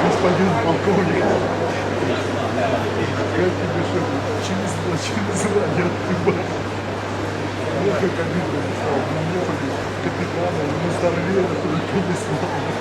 Господин полковник, как тебе что, через звание отбывать? Ну, как обидно, не были капитана, ему старвера, только не знал.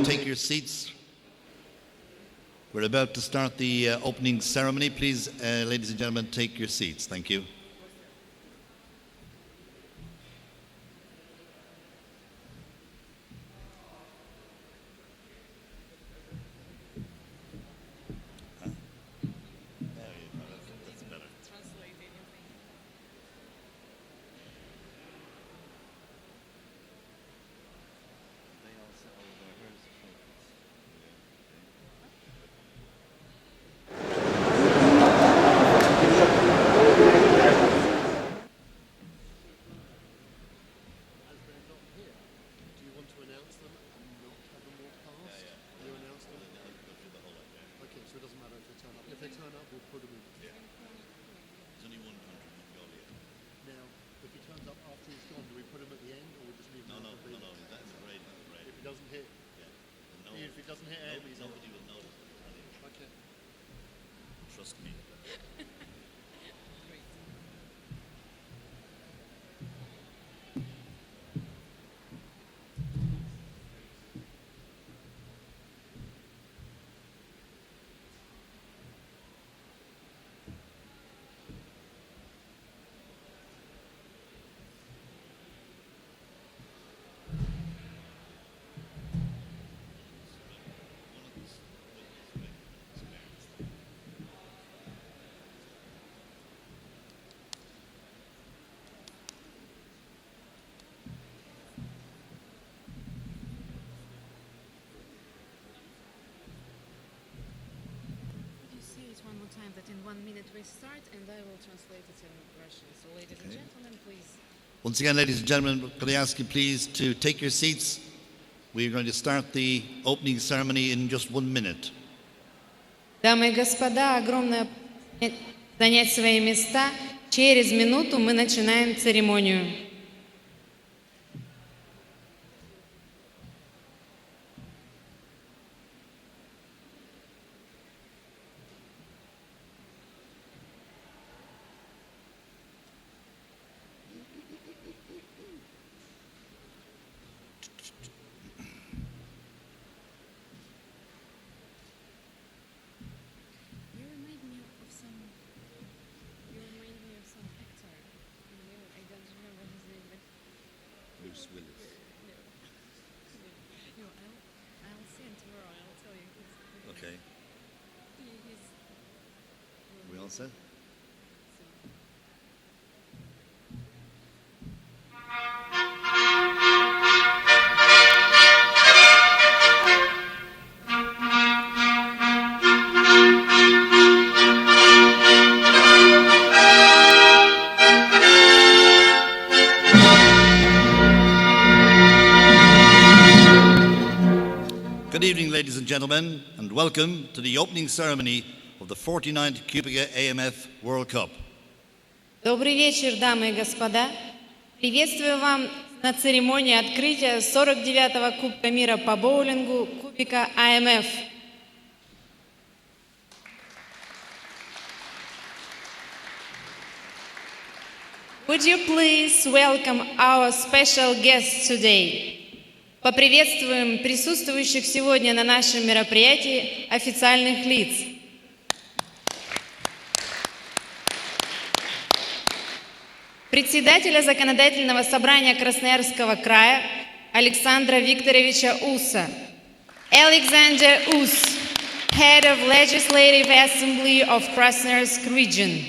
Take your seats. We're about to start the opening ceremony. Please, ladies and gentlemen, take your seats. Thank you. Trust me. One more time that in 1 minute we start and I will translate it in Russian. So ladies and gentlemen, please. Once again, ladies and gentlemen, could I ask you please to take your seats? We are going to start the opening ceremony in just 1 minute. Дамы и господа, огромное занять свои места. Через минуту мы начинаем церемонию. Okay. We all set? Good evening, ladies and gentlemen, and welcome to the opening ceremony of the 49th QubicaAMF World Cup. Добрый вечер, дамы и господа. Приветствую вам на церемонии открытия 49-го Кубка мира по боулингу QubicaAMF. Would you please welcome our special guests today? Поприветствуем присутствующих сегодня на нашем мероприятии официальных лиц. Председателя Законодательного собрания Красноярского края Александра Викторовича Уса. Alexander Us, Head of Legislative Assembly of Krasnoyarsk Region.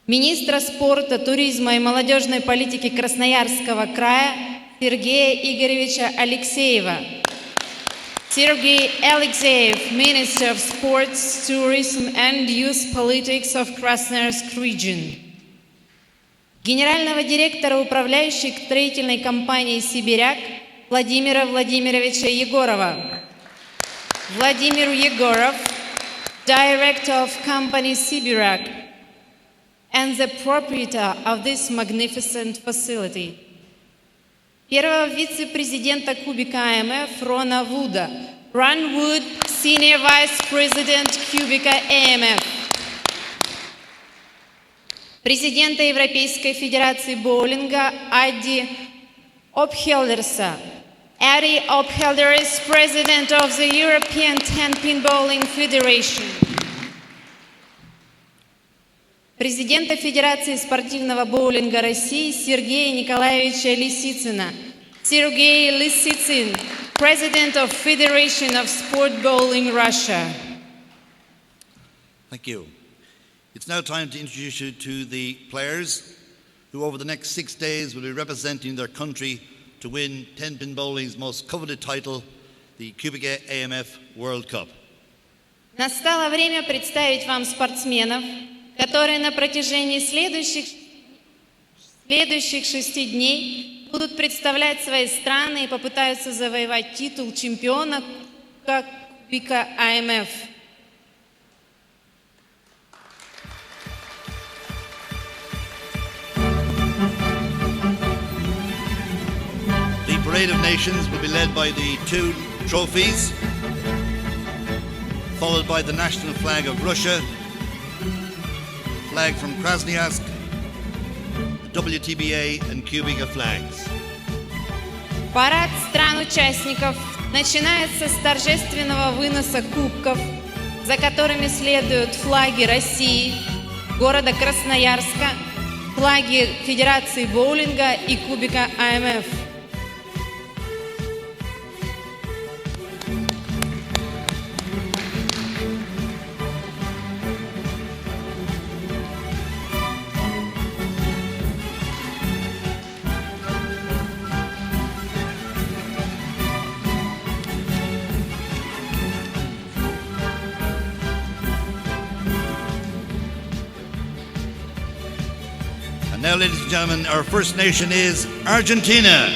Министра спорта, туризма и молодежной политики Красноярского края Сергея Игоревича Алексеева. Sergey Alexeyev, Minister of Sports, Tourism and Youth Politics of Krasnoyarsk Region. Генерального директора управляющей строительной компании «Сибиряк» Владимира Владимировича Егорова. Владимир Егоров, Director of Company «Сибиряк» and the proprietor of this magnificent facility. Первого вице-президента QubicaAMF Рона Вуда. Ron Wood, Senior Vice President QubicaAMF. Президента Европейской Федерации боулинга Адди Opheldersa. Adi Ophelderis, President of the European 10-Pin Bowling Federation. Президента Федерации спортивного боулинга России Сергея Николаевича Лисицына. Sergei Lisitsyn, President of Federation of Sport Bowling Russia. Thank you. It's now time to introduce you to the players who over the next 6 days will be representing their country to win 10-pin bowling's most coveted title, the QubicaAMF World Cup. Настало время представить вам спортсменов, которые на протяжении следующих 6 дней будут представлять свои страны и попытаются завоевать титул чемпиона QubicaAMF. The Parade of Nations will be led by the 2 trophies, followed by the national flag of Russia, flag from Krasnoyarsk, the WTBA and Cubica flags. Парад стран-участников начинается с торжественного выноса кубков, за которыми следуют флаги России, города Красноярска, флаги Федерации боулинга и QubicaAMF. Now, ladies and gentlemen, our first nation is Argentina.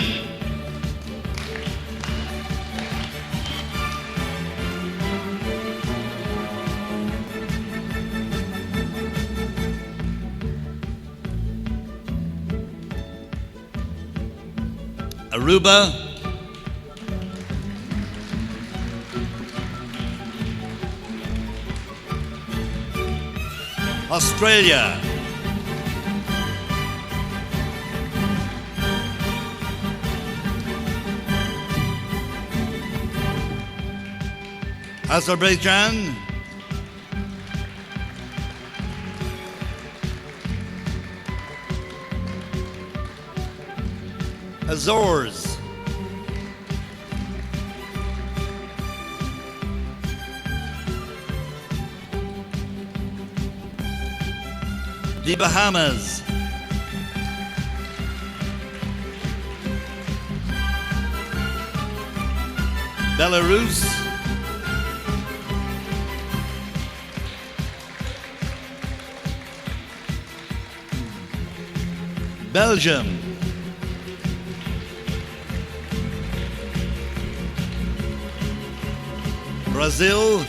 Aruba. Australia. Azerbaijan, Azores, the Bahamas, Belarus, Belgium, Brazil,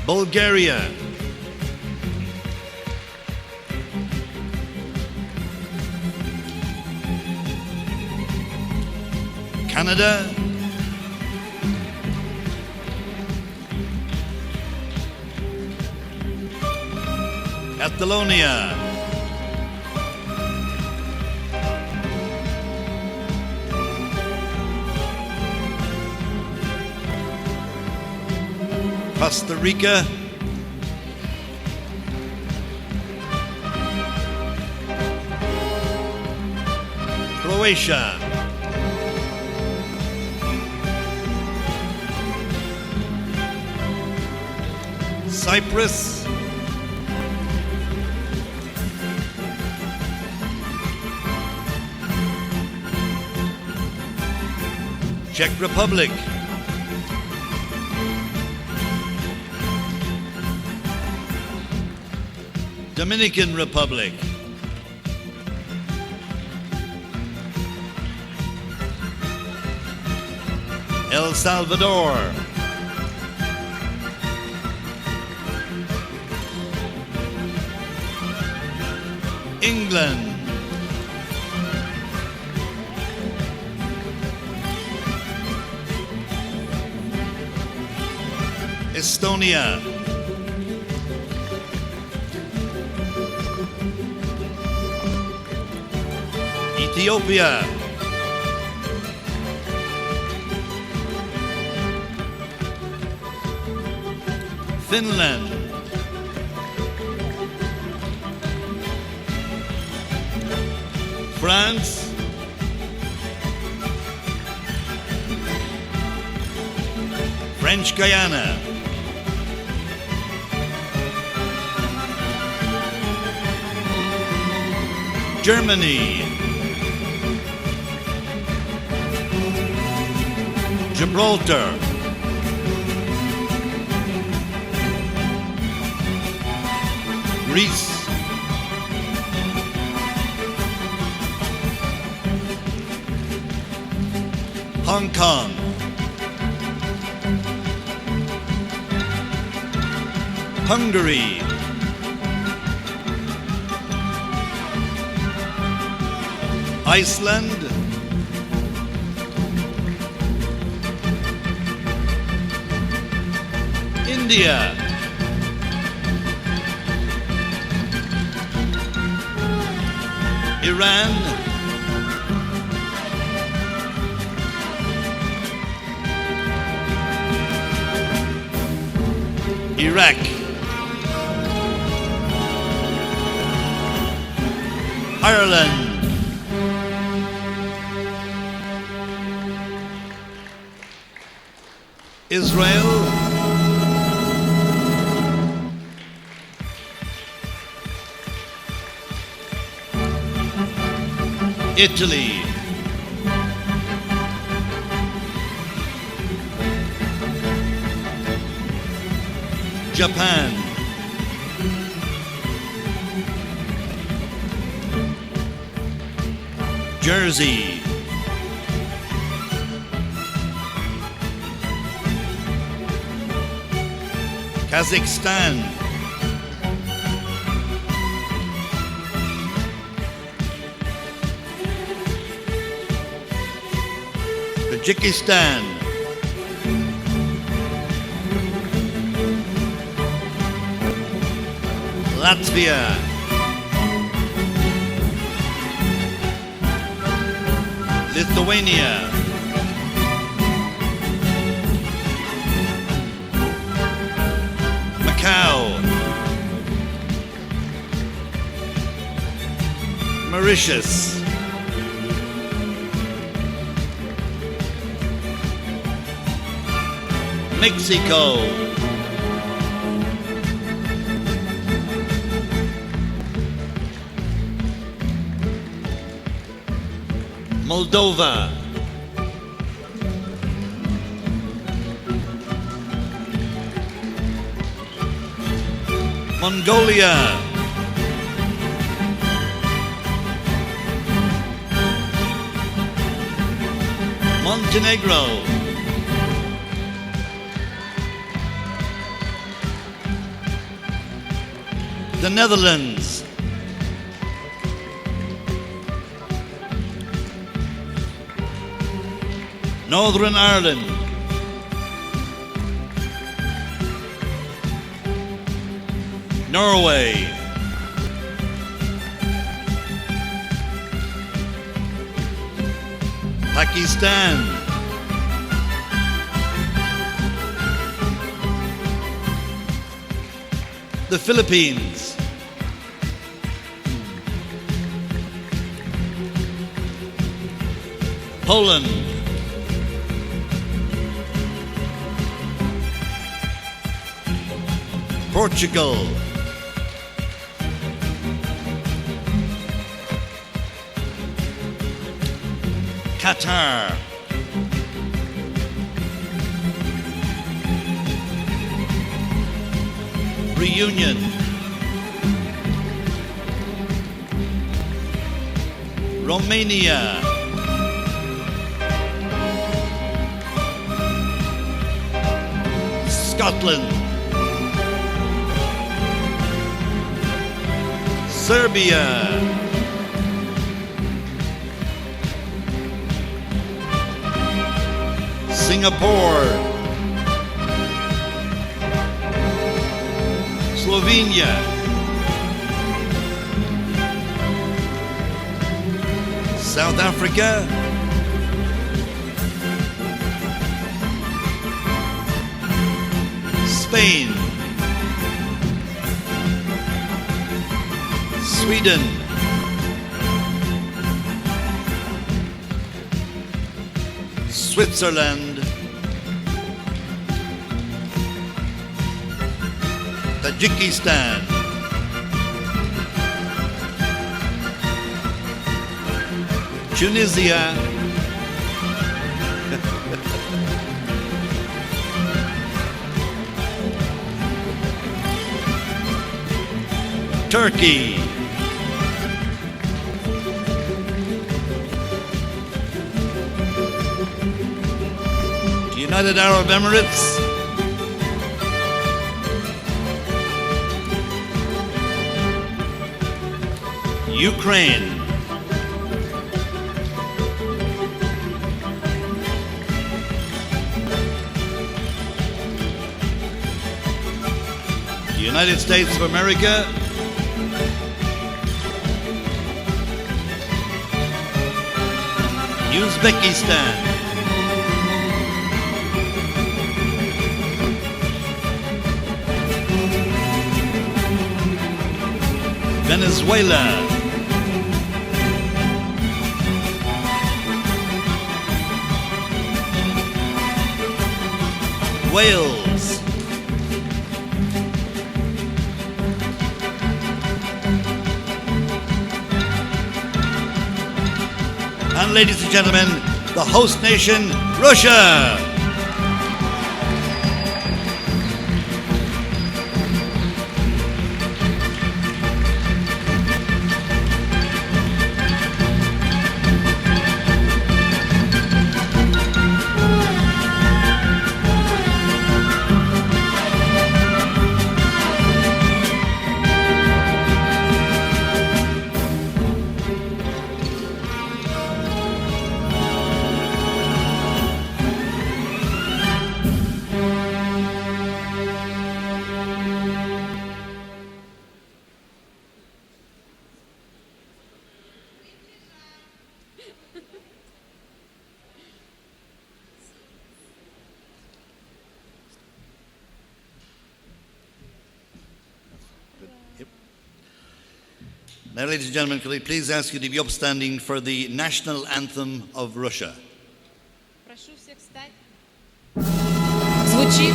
Bulgaria, Canada, Catalonia, Costa Rica, Croatia, Cyprus, Czech Republic, Dominican Republic, El Salvador, England, Estonia, Ethiopia, Finland, France, French Guyana, Germany, Gibraltar, Greece, Hong Kong, Hungary, Iceland, India, Iran, Iraq, Ireland, Israel, Italy, Japan, Jersey, Kazakhstan, Tajikistan, Latvia, Lithuania, Macau, Mauritius, Mexico, Moldova, Mongolia, Montenegro, the Netherlands, Northern Ireland, Norway, Pakistan, the Philippines, Poland, Portugal, Qatar, Reunion, Romania, Scotland, Serbia, Singapore, Slovenia, South Africa, Spain, Sweden, Switzerland, Tajikistan, Tunisia, Turkey, United Arab Emirates, Ukraine, the United States of America, Uzbekistan, Venezuela, Wales, and ladies and gentlemen, the host nation, Russia. Now, ladies and gentlemen, could I please ask you to be upstanding for the national anthem of Russia? Прошу всех встать. Звучит.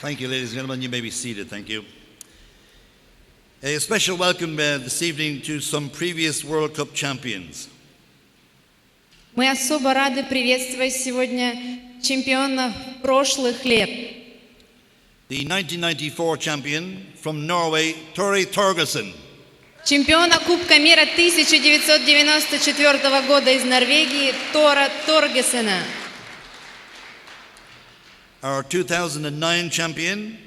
Thank you, ladies and gentlemen. You may be seated. Thank you. A special welcome this evening to some previous World Cup champions. Мы особо рады приветствовать сегодня чемпионов прошлых лет. The 1994 champion from Norway, Tore Torgersen. Чемпиона Кубка мира 1994 года из Норвегии Тора Торгесена. Our 2009 champion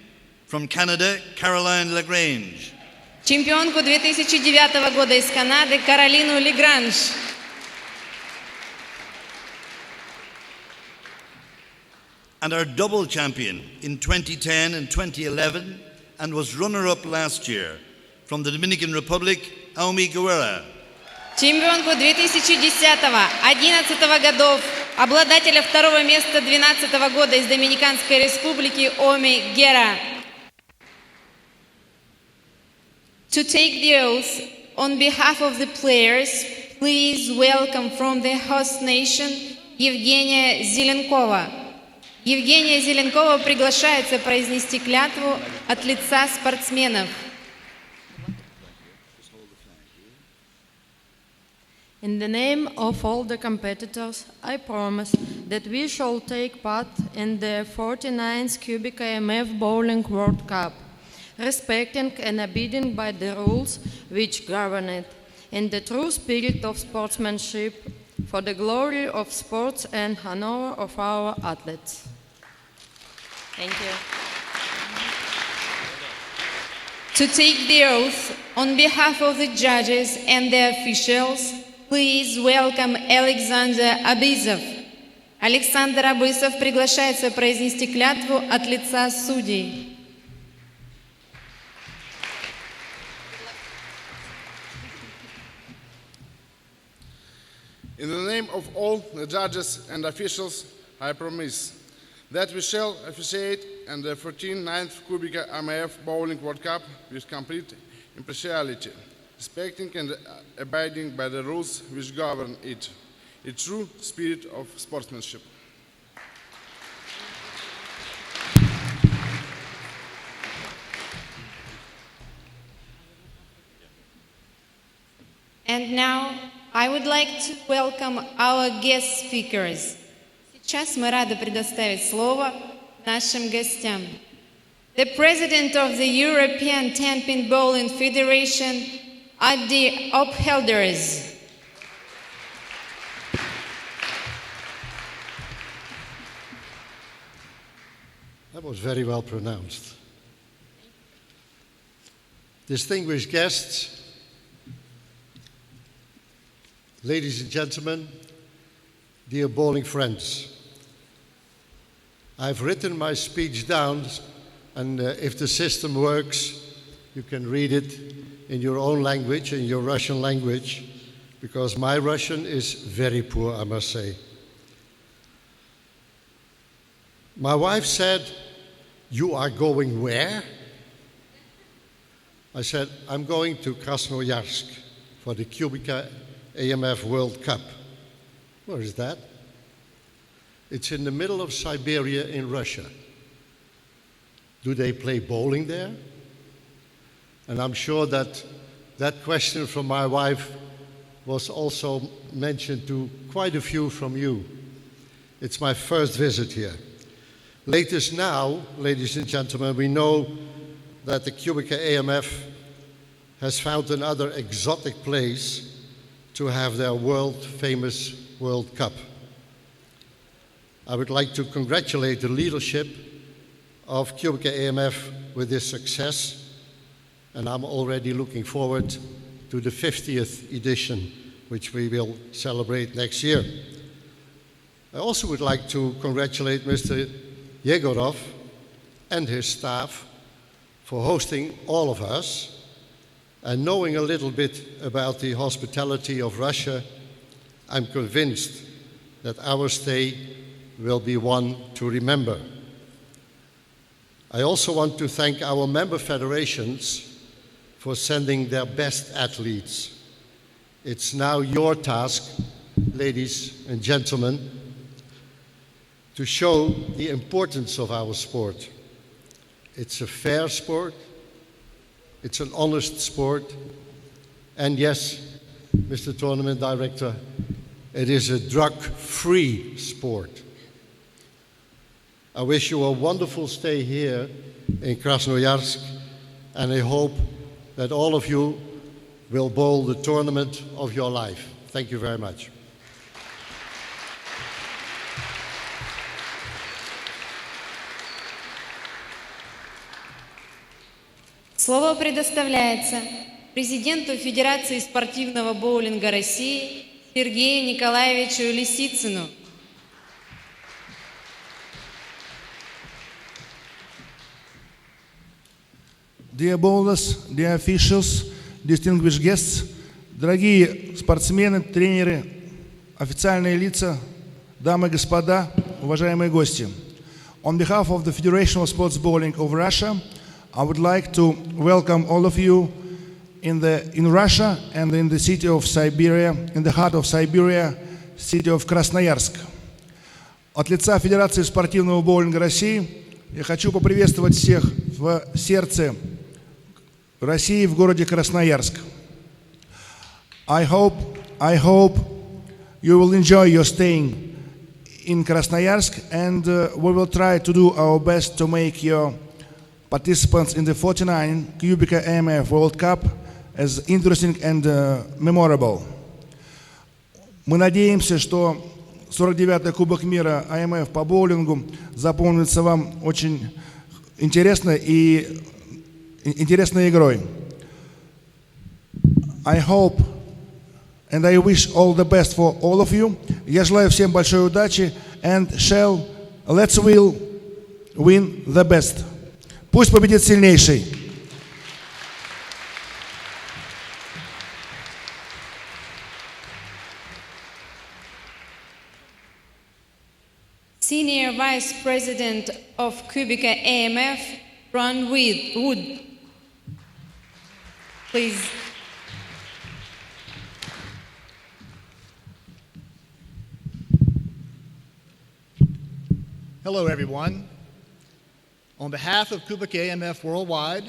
from Canada, Caroline Lagrange. Чемпионку 2009 года из Канады Каролину Легранж. And our double champion in 2010 and 2011 and was runner-up last year from the Dominican Republic, Aomi Guerra. Чемпионку 2010-2011 годов, обладателя второго места 2012 года из Доминиканской Республики Оми Гера. To take the oath on behalf of the players, please welcome from the host nation Евгения Зеленкова. Евгения Зеленкова приглашается произнести клятву от лица спортсменов. In the name of all the competitors, I promise that we shall take part in the 49th QubicaAMF Bowling World Cup, respecting and abiding by the rules which govern it, in the true spirit of sportsmanship, for the glory of sports and honor of our athletes. Thank you. To take the oath on behalf of the judges and the officials, please welcome Alexander Abizov. Александр Абысов приглашается произнести клятву от лица судей. In the name of all the judges and officials, I promise that we shall officiate in the 49th QubicaAMF Bowling World Cup with complete impartiality, respecting and abiding by the rules which govern it, a true spirit of sportsmanship. And now I would like to welcome our guest speakers. Сейчас мы рады предоставить слово нашим гостям. The President of the European 10-Pin Bowling Federation, Adi Ophelders. That was very well pronounced. Distinguished guests, ladies and gentlemen, dear bowling friends, I've written my speech down, and if the system works, you can read it in your own language, in your Russian language, because my Russian is very poor, I must say. My wife said, "You are going where?" I said, "I'm going to Krasnoyarsk for the QubicaAMF World Cup." Where is that? It's in the middle of Siberia in Russia. Do they play bowling there? And I'm sure that that question from my wife was also mentioned to quite a few from you. It's my first visit here. Latest now, ladies and gentlemen, we know that the QubicaAMF has found another exotic place to have their world-famous World Cup. I would like to congratulate the leadership of QubicaAMF with this success, and I'm already looking forward to the 50th edition, which we will celebrate next year. I also would like to congratulate Mr. Yegorov and his staff for hosting all of us, and knowing a little bit about the hospitality of Russia, I'm convinced that our stay will be one to remember. I also want to thank our member federations for sending their best athletes. It's now your task, ladies and gentlemen, to show the importance of our sport. It's a fair sport. It's an honest sport. And yes, Mr. Tournament Director, it is a drug-free sport. I wish you a wonderful stay here in Krasnoyarsk, and I hope that all of you will bowl the tournament of your life. Thank you very much. Слово предоставляется президенту Федерации спортивного боулинга России Сергею Николаевичу Лисицыну. Dear bowlers, dear officials, distinguished guests, дорогие спортсмены, тренеры, официальные лица, дамы и господа, уважаемые гости. On behalf of the Federation of Sports Bowling of Russia, I would like to welcome all of you in Russia and in the city of Siberia, in the heart of Siberia, city of Krasnoyarsk. От лица Федерации спортивного боулинга России я хочу поприветствовать всех в сердце России, в городе Красноярск. I hope you will enjoy your staying in Krasnoyarsk, and we will try to do our best to make your participants in the 49 QubicaAMF World Cup as interesting and memorable. Мы надеемся, что 49-й Кубок мира АМФ по боулингу запомнится вам очень интересной игрой. I hope and I wish all the best for all of you. Я желаю всем большой удачи, and let's win the best. Пусть победит сильнейший. Senior Vice President of QubicaAMF, Ron Wood. Please. Hello, everyone. On behalf of QubicaAMF Worldwide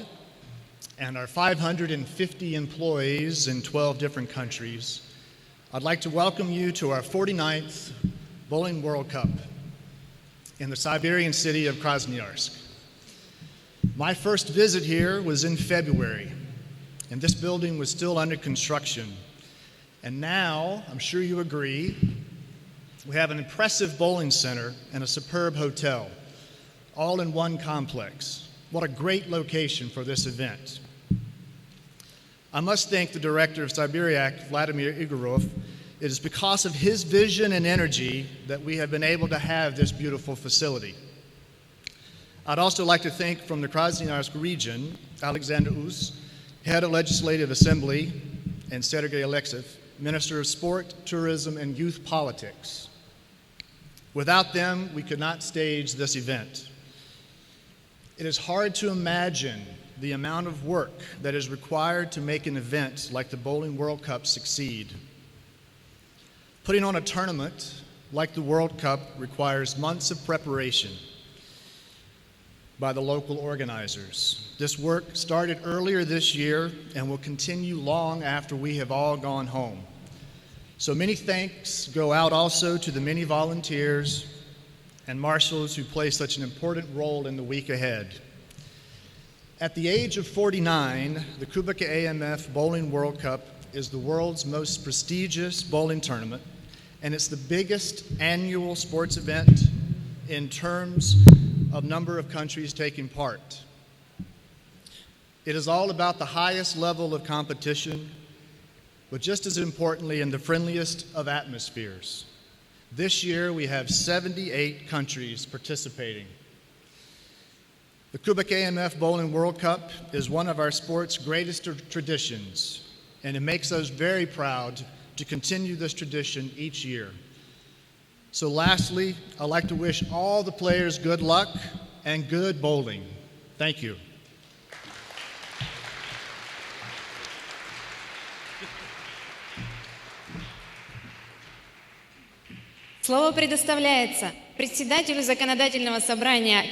and our 550 employees in 12 different countries, I'd like to welcome you to our 49th Bowling World Cup in the Siberian city of Krasnoyarsk. My first visit here was in February, and this building was still under construction. And now, I'm sure you agree, we have an impressive bowling center and a superb hotel, all in one complex. What a great location for this event. I must thank the director of Siberiak, Vladimir Igorov. It is because of his vision and energy that we have been able to have this beautiful facility. I'd also like to thank from the Krasnoyarsk region, Alexander Us, Head of Legislative Assembly, and Sergei Alexeyev, Minister of Sport, Tourism, and Youth Politics. Without them, we could not stage this event. It is hard to imagine the amount of work that is required to make an event like the Bowling World Cup succeed. Putting on a tournament like the World Cup requires months of preparation by the local organizers. This work started earlier this year and will continue long after we have all gone home. So many thanks go out also to the many volunteers and marshals who play such an important role in the week ahead. At the age of 49, the QubicaAMF Bowling World Cup is the world's most prestigious bowling tournament, and it's the biggest annual sports event in terms of number of countries taking part. It is all about the highest level of competition, but just as importantly, in the friendliest of atmospheres. This year, we have 78 countries participating. The QubicaAMF Bowling World Cup is one of our sport's greatest traditions, and it makes us very proud to continue this tradition each year. So lastly, I'd like to wish all the players good luck and good bowling. Thank you. Слово предоставляется председателю законодательного собрания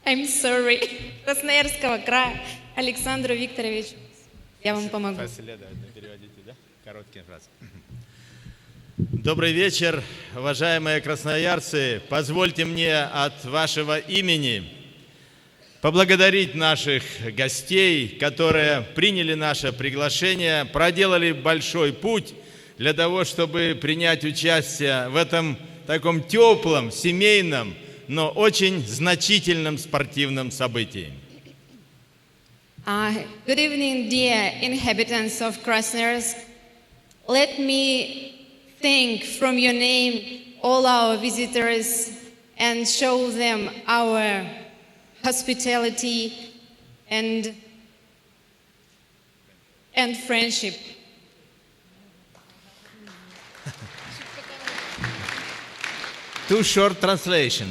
I'm sorry. Красноярского края Александру Викторовичу. Я вам помогу. Последовательно переводите, да? Короткие фразы. Добрый вечер, уважаемые красноярцы. Позвольте мне от вашего имени поблагодарить наших гостей, которые приняли наше приглашение, проделали большой путь для того, чтобы принять участие в этом таком теплом, семейном, но очень значительном спортивном событии. Good evening, dear inhabitants of Krasnoyarsk. Let me thank from your name all our visitors and show them our hospitality and friendship. Too short translation.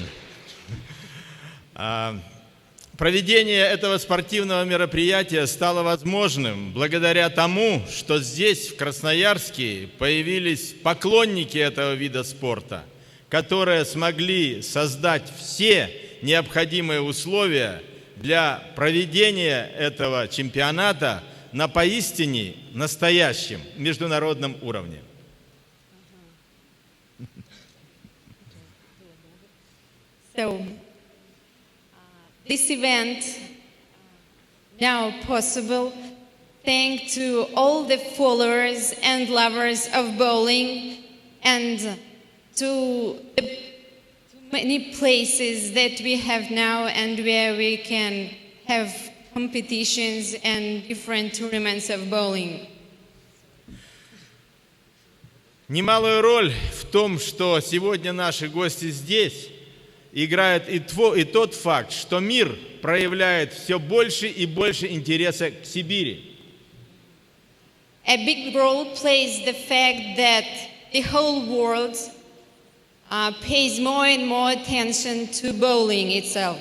Проведение этого спортивного мероприятия стало возможным благодаря тому, что здесь, в Красноярске, появились поклонники этого вида спорта, которые смогли создать все необходимые условия для проведения этого чемпионата на поистине настоящем международном уровне. So, this event now possible thanks to all the followers and lovers of bowling and to the many places that we have now and where we can have competitions and different tournaments of bowling. Немалую роль в том, что сегодня наши гости здесь, играет и тот факт, что мир проявляет все больше и больше интереса к Сибири. A big role plays the fact that the whole world pays more and more attention to bowling itself.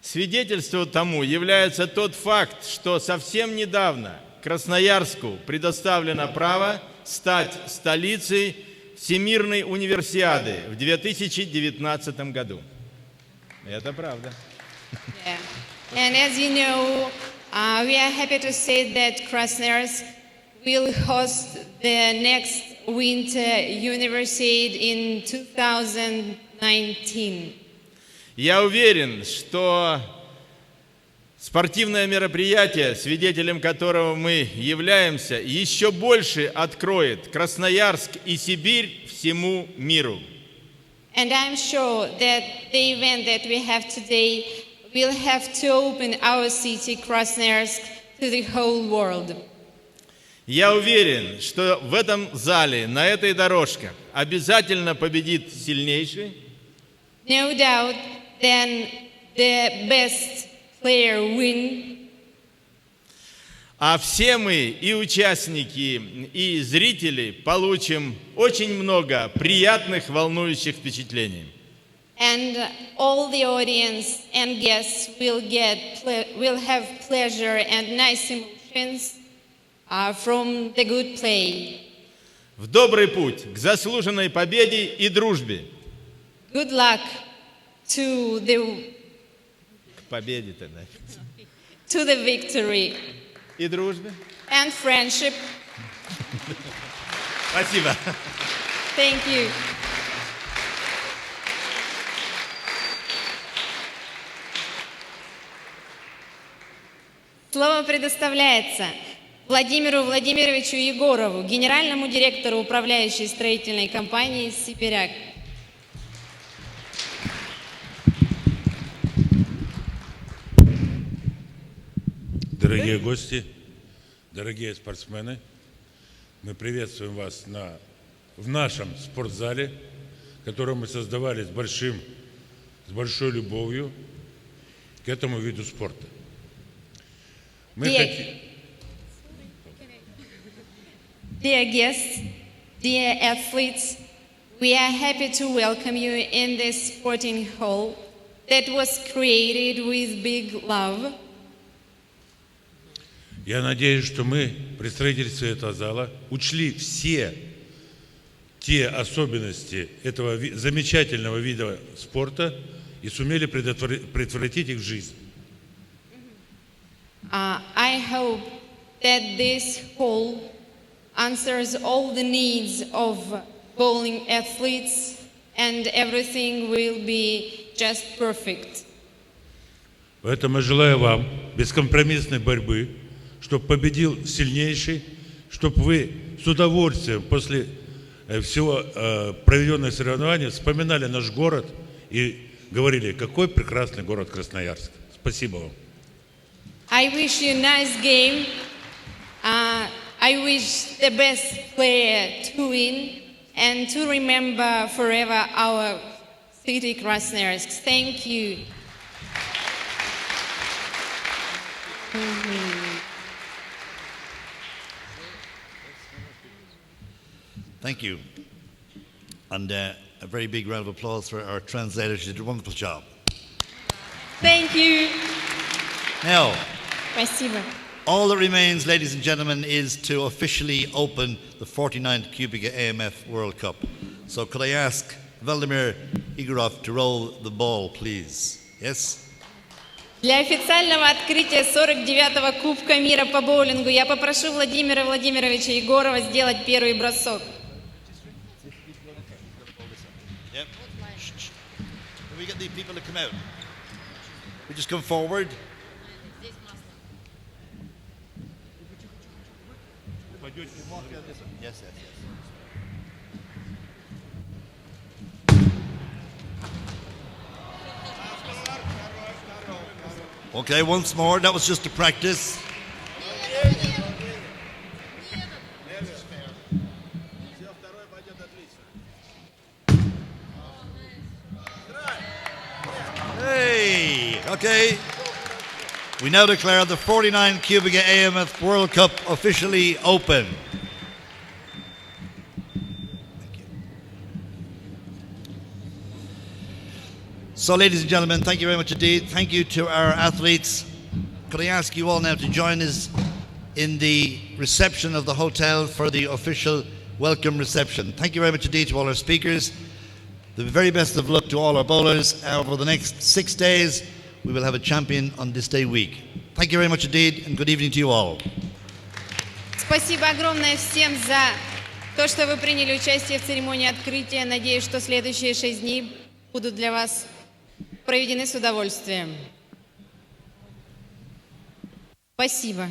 Свидетельством тому является тот факт, что совсем недавно Красноярску предоставлено право стать столицей Всемирной универсиады в 2019 году. Это правда. Yeah. And as you know, we are happy to say that Krasnoyarsk will host the next Winter Universiade in 2019. Я уверен, что спортивное мероприятие, свидетелем которого мы являемся, еще больше откроет Красноярск и Сибирь всему миру. And I'm sure that the event that we have today will have to open our city, Krasnoyarsk, to the whole world. Я уверен, что в этом зале, на этой дорожке обязательно победит сильнейший. No doubt, then the best player win. А все мы, и участники, и зрители, получим очень много приятных, волнующих впечатлений. And all the audience and guests will have pleasure and nice emotions from the good play. В добрый путь к заслуженной победе и дружбе. Good luck to К победе-то, да. to the victory И дружбе. and friendship. Спасибо. Thank you. Слово предоставляется Владимиру Владимировичу Егорову, генеральному директору управляющей строительной компании «Сибиряк». Дорогие гости, дорогие спортсмены, мы приветствуем вас в нашем спортзале, который мы создавали с большой любовью к этому виду спорта. Dear guests, dear athletes, we are happy to welcome you in this sporting hall that was created with big love. Я надеюсь, что мы при строительстве этого зала учли все те особенности этого замечательного вида спорта и сумели предотвратить их жизнь. I hope that this hall answers all the needs of bowling athletes and everything will be just perfect. Поэтому я желаю вам бескомпромиссной борьбы, чтобы победил сильнейший, чтобы вы с удовольствием после всего проведенных соревнований вспоминали наш город и говорили, какой прекрасный город Красноярск. Спасибо вам. I wish you a nice game. I wish the best player to win and to remember forever our city Krasnoyarsk. Thank you. Thank you. And a very big round of applause for our translator. She did a wonderful job. Thank you. Now, Спасибо. all that remains, ladies and gentlemen, is to officially open the 49th QubicaAMF World Cup. So could I ask Vladimir Igorov to roll the ball, please? Yes? Для официального открытия 49-го Кубка мира по боулингу я попрошу Владимира Владимировича Егорова сделать первый бросок. Yep. Can we get the people to come out? We just come forward. Yes, yes, yes. Okay, once more. That was just a practice. Hey, okay. We now declare the 49 QubicaAMF World Cup officially open. Thank you. So, ladies and gentlemen, thank you very much indeed. Thank you to our athletes. Could I ask you all now to join us in the reception of the hotel for the official welcome reception. Thank you very much indeed to all our speakers. The very best of luck to all our bowlers. Over the next 6 days, we will have a champion on this day week. Thank you very much indeed, and good evening to you all. Спасибо огромное всем за то, что вы приняли участие в церемонии открытия. Надеюсь, что следующие 6 дней будут для вас проведены с удовольствием. Спасибо.